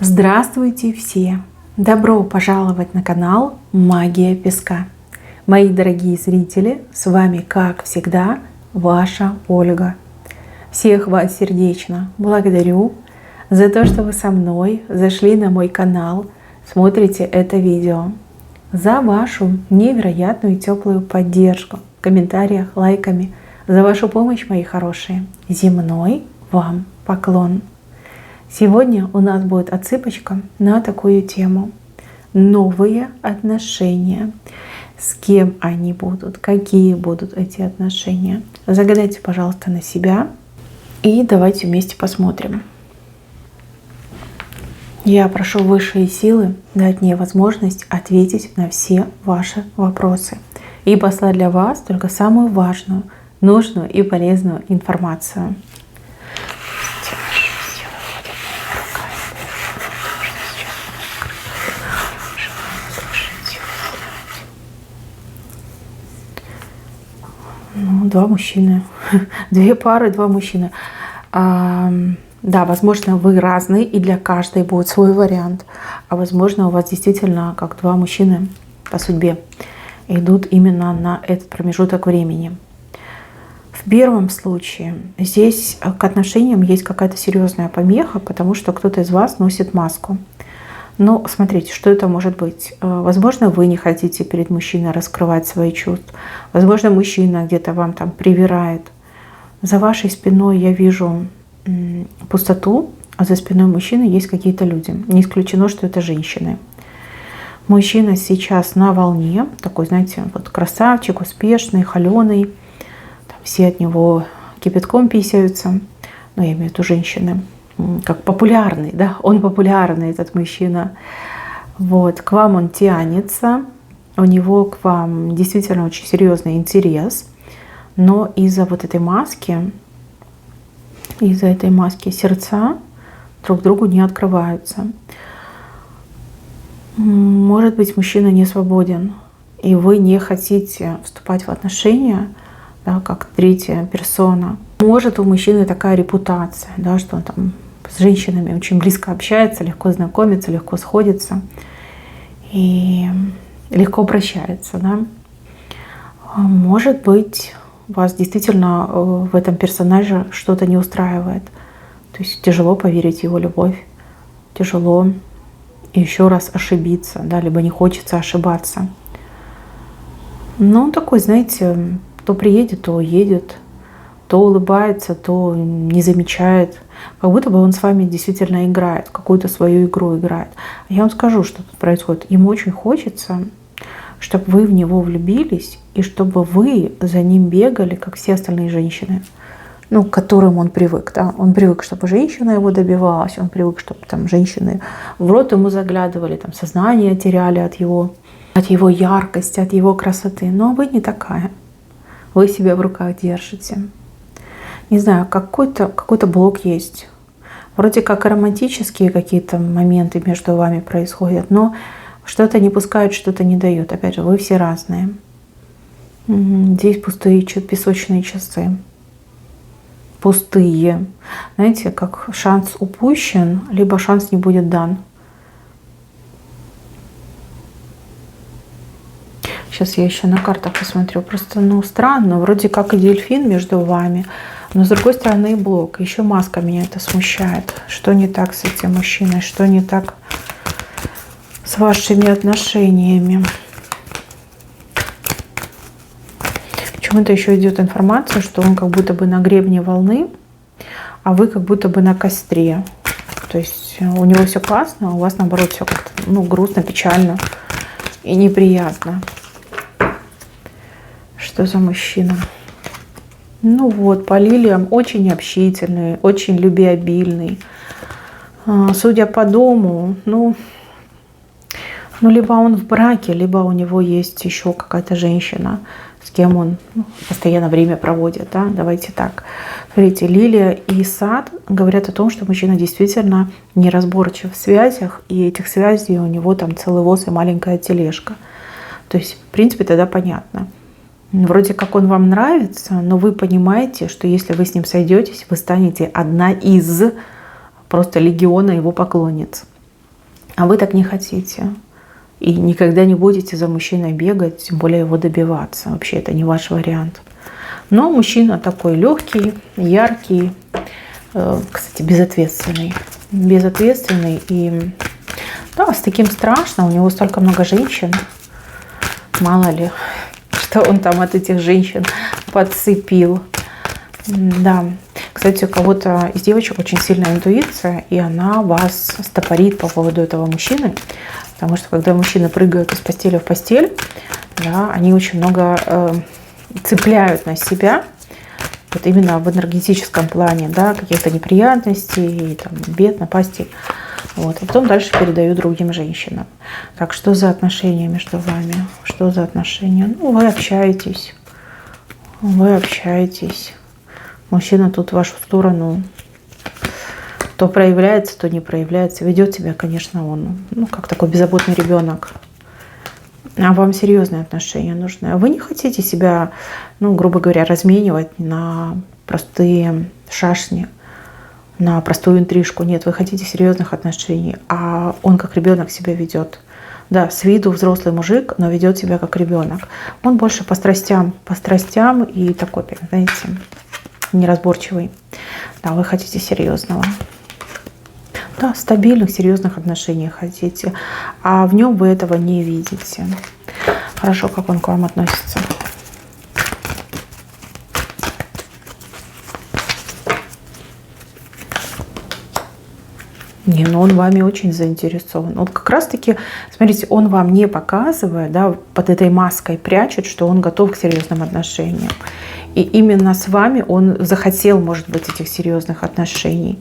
Здравствуйте все! Добро пожаловать на канал Магия Песка. Мои дорогие зрители, с вами, как всегда, ваша Ольга. Всех вас сердечно благодарю за то, что вы со мной зашли на мой канал, смотрите это видео, за вашу невероятную теплую поддержку в комментариях, лайками, за вашу помощь, мои хорошие. Земной вам поклон! Сегодня у нас будет отсыпочка на такую тему. Новые отношения. С кем они будут? Какие будут эти отношения? Загадайте, пожалуйста, на себя. И давайте вместе посмотрим. Я прошу высшие силы дать мне возможность ответить на все ваши вопросы. И послать для вас только самую важную, нужную и полезную информацию. Два мужчины, две пары, два мужчины. Да, возможно, вы разные, и для каждой будет свой вариант. А возможно, у вас действительно, как два мужчины по судьбе, идут именно на этот промежуток времени. В первом случае здесь к отношениям есть какая-то серьезная помеха, потому что кто-то из вас носит маску. Но смотрите, что это может быть. Возможно, вы не хотите перед мужчиной раскрывать свои чувства. Возможно, мужчина где-то вам там привирает. За вашей спиной я вижу пустоту, а за спиной мужчины есть какие-то люди. Не исключено, что это женщины. Мужчина сейчас на волне, такой, знаете, вот красавчик, успешный, холеный. Все от него кипятком писаются. Но я имею в виду женщины. Как популярный, да, он популярный, этот мужчина. Вот, к вам он тянется, у него к вам действительно очень серьезный интерес, но из-за вот этой маски, сердца друг другу не открываются. Может быть, мужчина не свободен, и вы не хотите вступать в отношения, да, как третья персона. Может, у мужчины такая репутация, да, что он там с женщинами очень близко общается, легко знакомится, легко сходится и легко прощается. Да? Может быть, вас действительно в этом персонаже что-то не устраивает. То есть тяжело поверить в его любовь, тяжело еще раз ошибиться, да, либо не хочется ошибаться. Но он такой, знаете, то приедет, то уедет, то улыбается, то не замечает. Как будто бы он с вами действительно играет, какую-то свою игру играет. А я вам скажу, что тут происходит. Ему очень хочется, чтобы вы в него влюбились, и чтобы вы за ним бегали, как все остальные женщины, ну, к которым он привык. Да? Он привык, чтобы женщина его добивалась, он привык, чтобы там женщины в рот ему заглядывали, там сознание теряли от его яркости, от его красоты. Но вы не такая. Вы себя в руках держите. Не знаю, какой-то блок есть. Вроде как и романтические какие-то моменты между вами происходят, но что-то не пускают, что-то не дают. Опять же, вы все разные. Здесь пустые песочные часы. Пустые. Знаете, как шанс упущен, либо шанс не будет дан. Сейчас я еще на картах посмотрю. Просто, странно. Вроде как и дельфин между вами. Но с другой стороны и блок. Еще маска меня это смущает. Что не так с этим мужчиной? Что не так с вашими отношениями? Почему-то еще идет информация, что он как будто бы на гребне волны, а вы как будто бы на костре. То есть у него все классно, а у вас наоборот все как-то грустно, печально и неприятно. Что за мужчина? По лилиям очень общительный, очень любвеобильный. Судя по дому, либо он в браке, либо у него есть еще какая-то женщина, с кем он постоянно время проводит. Да? Давайте так. Смотрите, лилия и сад говорят о том, что мужчина действительно неразборчив в связях, и этих связей у него там целый воз и маленькая тележка. То есть, в принципе, тогда понятно. Вроде как он вам нравится, но вы понимаете, что если вы с ним сойдетесь, вы станете одна из просто легиона его поклонниц. А вы так не хотите. И никогда не будете за мужчиной бегать, тем более его добиваться. Вообще это не ваш вариант. Но мужчина такой легкий, яркий, кстати, безответственный. Безответственный. И да, с таким страшно. У него столько много женщин. Мало ли, что он там от этих женщин подцепил. Да. Кстати, у кого-то из девочек очень сильная интуиция, и она вас стопорит по поводу этого мужчины. Потому что когда мужчины прыгают из постели в постель, да, они очень много цепляют на себя. Вот именно в энергетическом плане, да, каких-то неприятностей, там, бед, напастей. Вот. А потом дальше передаю другим женщинам. Так, что за отношения между вами? Что за отношения? Ну, вы общаетесь. Вы общаетесь. Мужчина тут в вашу сторону то проявляется, то не проявляется. Ведет себя, конечно, он, ну, как такой беззаботный ребенок. А вам серьезные отношения нужны. Вы не хотите себя, ну, грубо говоря, разменивать на простые шашни, на простую интрижку. Нет, вы хотите серьезных отношений. А он как ребенок себя ведет. Да, с виду взрослый мужик, но ведет себя как ребенок. Он больше по страстям и такой, знаете, неразборчивый. Да, вы хотите серьезного. Да, стабильных, серьезных отношений хотите. А в нем вы этого не видите. Хорошо, как он к вам относится? Не, ну он вами очень заинтересован. Вот как раз-таки, смотрите, он вам не показывает, да, под этой маской прячет, что он готов к серьезным отношениям. И именно с вами он захотел, может быть, этих серьезных отношений.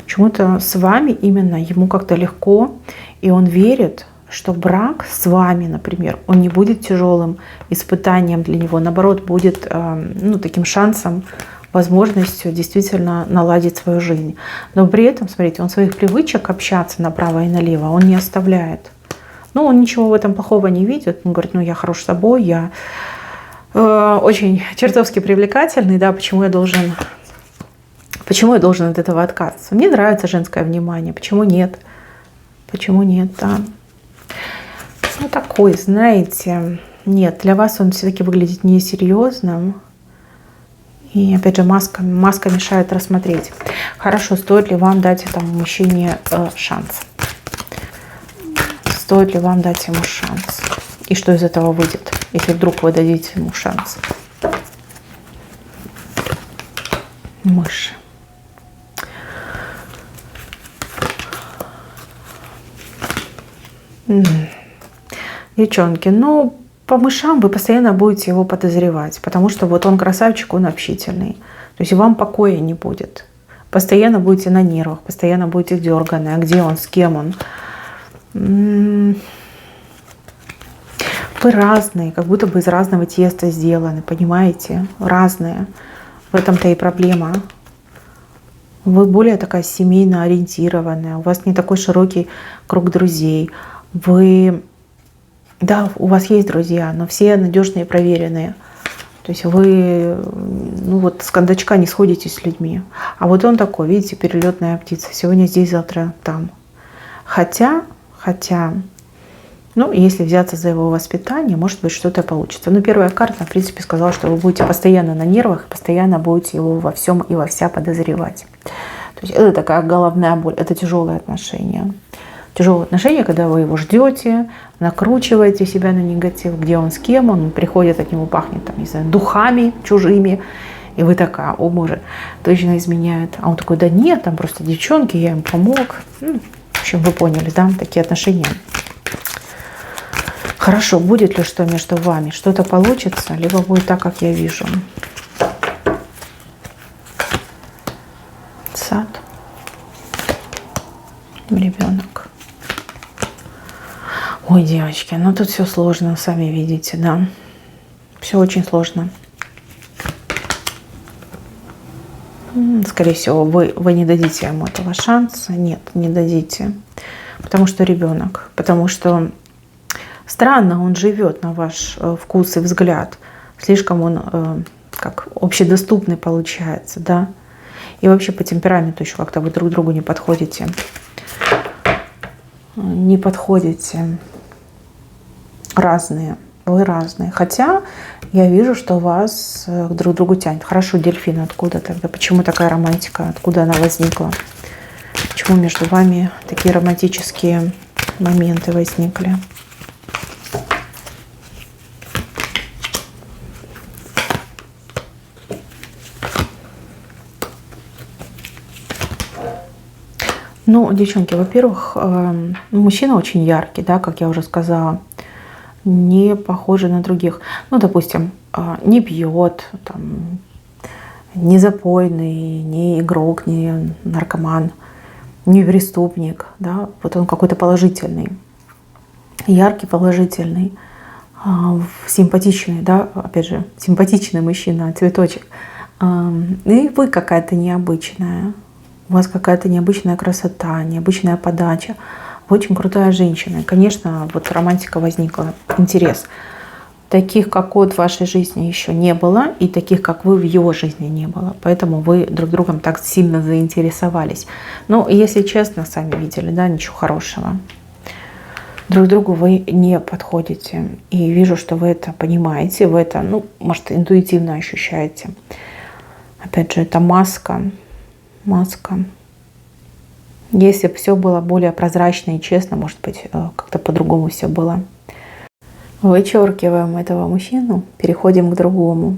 Почему-то с вами именно ему как-то легко, и он верит, что брак с вами, например, он не будет тяжелым испытанием для него, наоборот, будет ну, таким шансом, возможностью действительно наладить свою жизнь. Но при этом, смотрите, он своих привычек общаться направо и налево, он не оставляет. Ну, он ничего в этом плохого не видит. Он говорит, ну, я хорош собой, я очень чертовски привлекательный, да, почему я должен от этого отказываться? Мне нравится женское внимание, почему нет? Почему нет, да? Ну, такой, знаете, нет, для вас он все-таки выглядит несерьезным. И, опять же, маска мешает рассмотреть. Хорошо, стоит ли вам дать этому мужчине шанс? Стоит ли вам дать ему шанс? И что из этого выйдет, если вдруг вы дадите ему шанс? Мышь. Девчонки, ну, по мышам вы постоянно будете его подозревать, потому что вот он красавчик, он общительный. То есть вам покоя не будет. Постоянно будете на нервах, постоянно будете дерганы. А где он, с кем он? Вы разные, как будто бы из разного теста сделаны, понимаете? Разные. В этом-то и проблема. Вы более такая семейно ориентированная, у вас не такой широкий круг друзей. Вы, да, у вас есть друзья, но все надежные и проверенные. То есть вы, ну вот, с кондачка не сходитесь с людьми. А вот он такой, видите, перелетная птица. Сегодня здесь, завтра там. Хотя, ну, если взяться за его воспитание, может быть, что-то получится. Но первая карта, в принципе, сказала, что вы будете постоянно на нервах, постоянно будете его во всем и во вся подозревать. То есть это такая головная боль, это тяжелые отношения. Тяжелые отношения, когда вы его ждете, накручиваете себя на негатив, где он, с кем он приходит, от него пахнет, там, не знаю, духами чужими, и вы такая, о боже, точно изменяет. А он такой, да нет, там просто девчонки, я им помог. Ну, в общем, вы поняли, да, такие отношения. Хорошо, будет ли что между вами? Что-то получится, либо будет так, как я вижу. Сад. Ребенок. Ой, девочки, ну тут все сложно, сами видите, да. Все очень сложно. Скорее всего, вы не дадите ему этого шанса. Нет, не дадите. Потому что ребенок. Потому что странно он живет на ваш вкус и взгляд. Слишком он как общедоступный получается, да. И вообще по темпераменту еще как-то вы друг другу не подходите. не подходите. Разные. Вы разные. Хотя я вижу, что вас друг к другу тянет. Хорошо, дельфин, откуда тогда? Почему такая романтика? Откуда она возникла? Почему между вами такие романтические моменты возникли? Ну, девчонки, во-первых, мужчина очень яркий, да, как я уже сказала, не похожий на других. Ну, допустим, не пьет, там, не запойный, не игрок, не наркоман, не преступник, да, вот он какой-то положительный, яркий, положительный, симпатичный, да, опять же, симпатичный мужчина, цветочек. И вы какая-то необычная. У вас какая-то необычная красота, необычная подача. Вы очень крутая женщина. И, конечно, вот романтика возникла, интерес. Таких, как он, в вашей жизни еще не было, и таких, как вы, в его жизни не было. Поэтому вы друг другом так сильно заинтересовались. Но, если честно, сами видели, да, ничего хорошего. Друг другу вы не подходите. И вижу, что вы это понимаете, вы это, ну, может, интуитивно ощущаете. Опять же, это маска. Маска. Если бы все было более прозрачно и честно, может быть, как-то по-другому все было. Вычеркиваем этого мужчину, переходим к другому.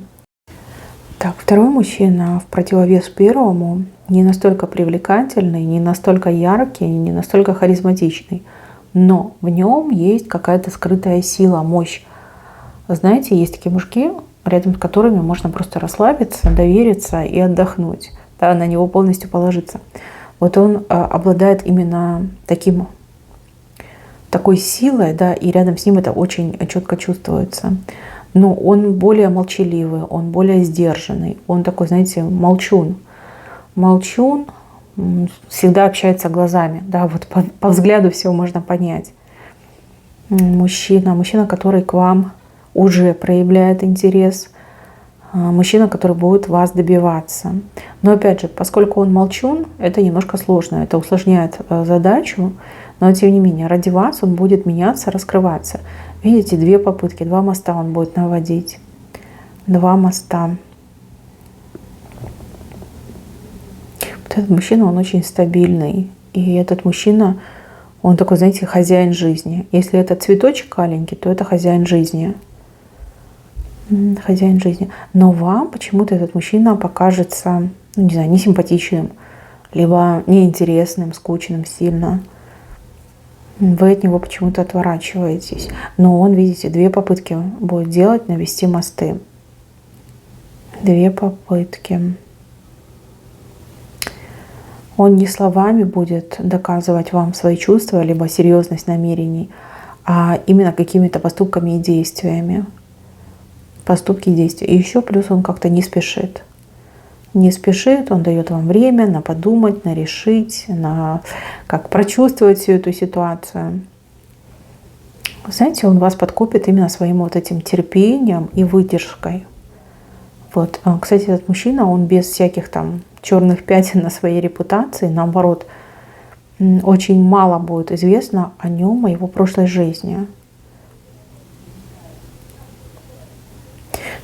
Так, второй мужчина в противовес первому не настолько привлекательный, не настолько яркий, не настолько харизматичный, но в нем есть какая-то скрытая сила, мощь. Знаете, есть такие мужики, рядом с которыми можно просто расслабиться, довериться и отдохнуть. Да, на него полностью положиться. Вот он обладает именно такой силой, да, и рядом с ним это очень четко чувствуется. Но он более молчаливый, он более сдержанный, он такой, знаете, молчун. Молчун, всегда общается глазами, да, вот по взгляду все можно понять. Мужчина, который к вам уже проявляет интерес, мужчина, который будет вас добиваться. Но опять же, поскольку он молчун, это немножко сложно, это усложняет задачу, но тем не менее, ради вас он будет меняться, раскрываться. Видите, 2 попытки, 2 моста он будет наводить. 2 моста. Вот этот мужчина, он очень стабильный. И этот мужчина, он такой, знаете, хозяин жизни. Если это цветочек аленький, то это хозяин жизни. Хозяин жизни. Но вам почему-то этот мужчина покажется, ну, не знаю, несимпатичным, либо неинтересным, скучным сильно. Вы от него почему-то отворачиваетесь. Но он, видите, 2 попытки будет делать, навести мосты. 2 попытки. Он не словами будет доказывать вам свои чувства, либо серьезность намерений, а именно какими-то поступками и действиями. Поступки и действия. И еще плюс он как-то не спешит. Не спешит, он дает вам время на подумать, на решить, на как прочувствовать всю эту ситуацию. Знаете, он вас подкупит именно своим вот этим терпением и выдержкой. Вот. Кстати, этот мужчина, он без всяких там черных пятен на своей репутации, наоборот, очень мало будет известно о нем, о его прошлой жизни.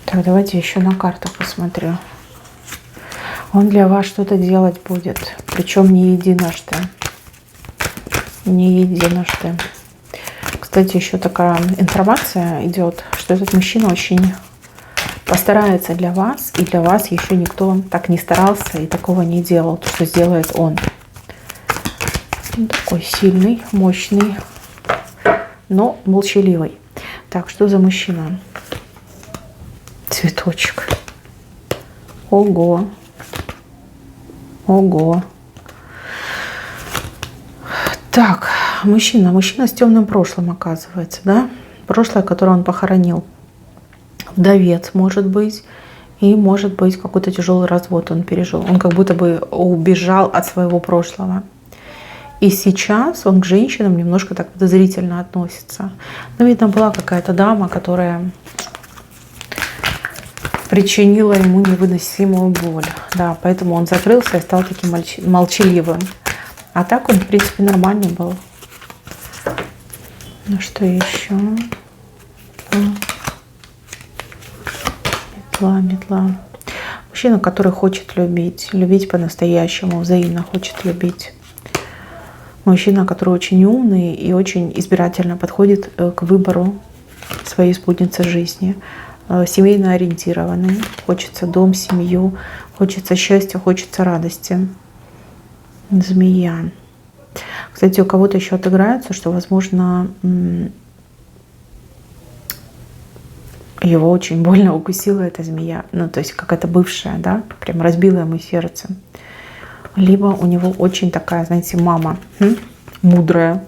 Так, давайте еще на карту посмотрю. Он для вас что-то делать будет, причем не единожды. Не единожды. Кстати, еще такая информация идет, что этот мужчина очень постарается для вас, и для вас еще никто так не старался и такого не делал, то, что сделает он. Он такой сильный, мощный, но молчаливый. Так, что за мужчина? Цветочек. Ого. Ого. Так, мужчина с темным прошлым, оказывается, да? Прошлое, которое он похоронил. Вдовец, может быть. И, может быть, какой-то тяжелый развод он пережил. Он как будто бы убежал от своего прошлого. И сейчас он к женщинам немножко так подозрительно относится. Но, видно, была какая-то дама, которая причинила ему невыносимую боль. Да, поэтому он закрылся и стал таким молчаливым. А так он, в принципе, нормальный был. Ну что еще? Метла, метла. Мужчина, который хочет любить. Любить по-настоящему, взаимно хочет любить. Мужчина, который очень умный и очень избирательно подходит к выбору своей спутницы жизни. Семейно ориентированный. Хочется дом, семью. Хочется счастья, хочется радости. Змея. Кстати, у кого-то еще отыграется, что, возможно, его очень больно укусила эта змея. Ну, то есть какая-то бывшая, да, прям разбила ему сердце. Либо у него очень такая, знаете, мама мудрая.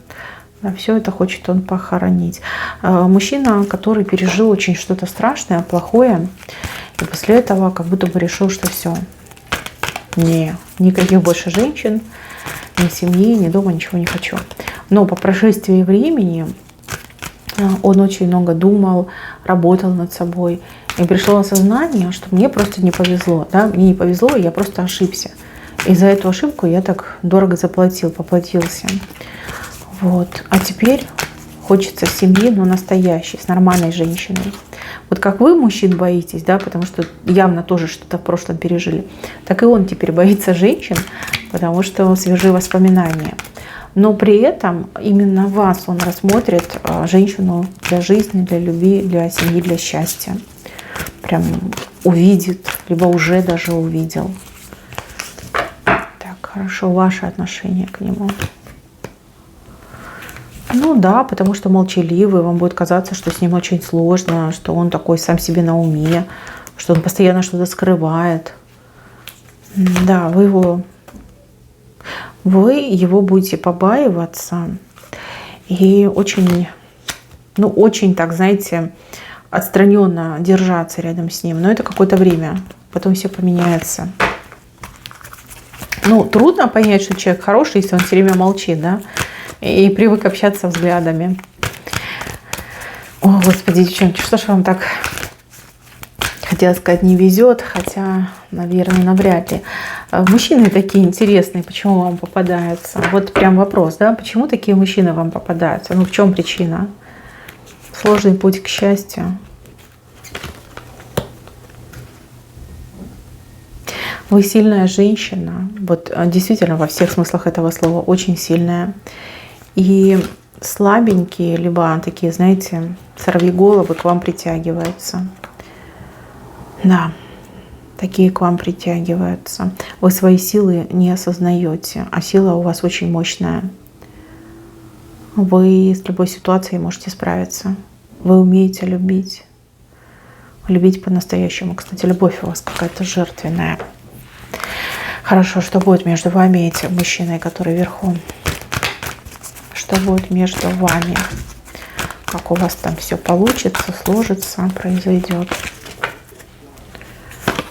Да, все это хочет он похоронить. Мужчина, который пережил очень что-то страшное, плохое, и после этого как будто бы решил, что все, никаких больше женщин, ни семьи, ни дома, ничего не хочу. Но по прошествии времени он очень много думал, работал над собой. И пришло осознание, что мне просто не повезло. Да? Мне не повезло, и я просто ошибся. И за эту ошибку я так дорого заплатил, поплатился. Вот. А теперь хочется семьи, но настоящей, с нормальной женщиной. Вот как вы, мужчин, боитесь, да, потому что явно тоже что-то в прошлом пережили, так и он теперь боится женщин, потому что свежие воспоминания. Но при этом именно вас он рассмотрит, женщину для жизни, для любви, для семьи, для счастья. Прям увидит, либо уже даже увидел. Так, хорошо, ваше отношение к нему. Ну да, потому что молчаливый, вам будет казаться, что с ним очень сложно, что он такой сам себе на уме, что он постоянно что-то скрывает. Да, вы его будете побаиваться и очень, очень так, знаете, отстраненно держаться рядом с ним. Но это какое-то время, потом все поменяется. Ну, трудно понять, что человек хороший, если он все время молчит, да, и привык общаться взглядами. О, Господи, девчонки, что ж вам так, хотела сказать, не везет, хотя, наверное, навряд ли. Мужчины такие интересные, почему вам попадаются? Вот прям вопрос, да, почему такие мужчины вам попадаются? Ну, в чем причина? Сложный путь к счастью. Вы сильная женщина, вот действительно во всех смыслах этого слова, очень сильная. И слабенькие, либо такие, знаете, сорвиголовы к вам притягиваются. Да, такие к вам притягиваются. Вы свои силы не осознаете, а сила у вас очень мощная. Вы с любой ситуацией можете справиться. Вы умеете любить. Любить по-настоящему. Кстати, любовь у вас какая-то жертвенная. Хорошо, что будет между вами и этим мужчиной, который вверху? Что будет между вами? Как у вас там все получится, сложится, произойдет?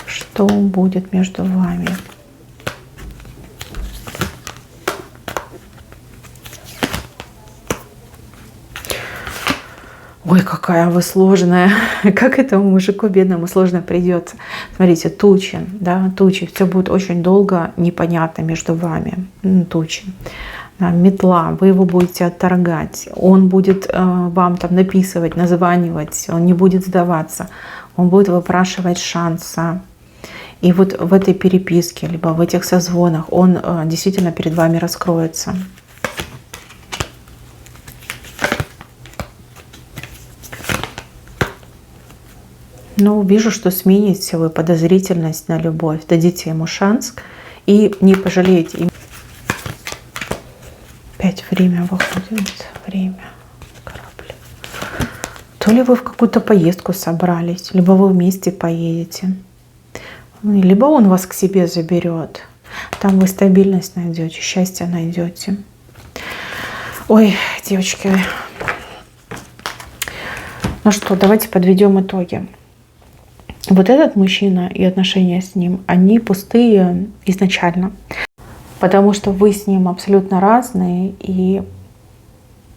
Что будет между вами? Ой, какая вы сложная. Как этому мужику бедному сложно придется. Смотрите, тучи, да, тучи. Все будет очень долго непонятно между вами. Тучи. Да, метла, вы его будете отторгать. Он будет вам там написывать, названивать. Он не будет сдаваться. Он будет выпрашивать шанса. И вот в этой переписке, либо в этих созвонах он действительно перед вами раскроется. Ну, вижу, что смените вы подозрительность на любовь, дадите ему шанс и не пожалеете. Опять время выходит, время, корабли. То ли вы в какую-то поездку собрались, либо вы вместе поедете, либо он вас к себе заберет. Там вы стабильность найдете, счастье найдете. Ой, девочки. Ну что, давайте подведем итоги. Вот этот мужчина и отношения с ним, они пустые изначально. Потому что вы с ним абсолютно разные, и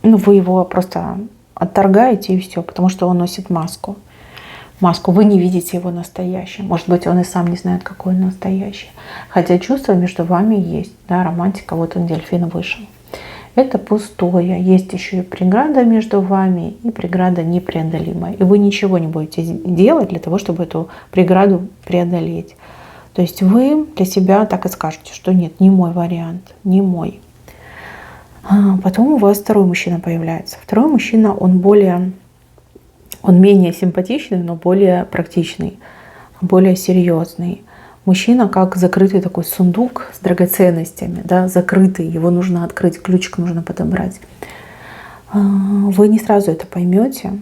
вы его просто отторгаете, и все, потому что он носит маску. Маску. Вы не видите его настоящим. Может быть, он и сам не знает, какой он настоящий. Хотя чувства между вами есть. Да, романтика, вот он, дельфин, вышел. это пустое. Есть еще и преграда между вами, и преграда непреодолимая. И вы ничего не будете делать для того, чтобы эту преграду преодолеть. То есть вы для себя так и скажете, что нет, не мой вариант, не мой. Потом у вас второй мужчина появляется. Второй мужчина, он менее симпатичный, но более практичный, более серьезный. Мужчина как закрытый такой сундук с драгоценностями, да, закрытый, его нужно открыть, ключик нужно подобрать. Вы не сразу это поймете,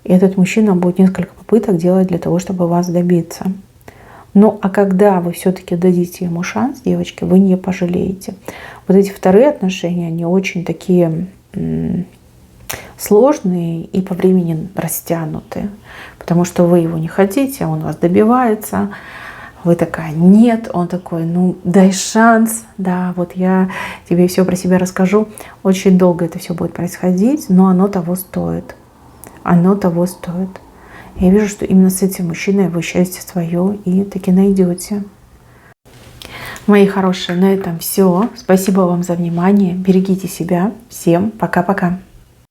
и этот мужчина будет несколько попыток делать для того, чтобы вас добиться. Ну, а когда вы все-таки дадите ему шанс, девочки, вы не пожалеете. Вот эти вторые отношения, они очень такие сложные и по времени растянутые, потому что вы его не хотите, он вас добивается, вы такая нет, он такой, ну дай шанс, да, вот я тебе все про себя расскажу. Очень долго это все будет происходить, но оно того стоит, оно того стоит. Я вижу, что именно с этим мужчиной вы счастье свое и таки найдете. Мои хорошие, на этом все. Спасибо вам за внимание. Берегите себя. Всем пока-пока.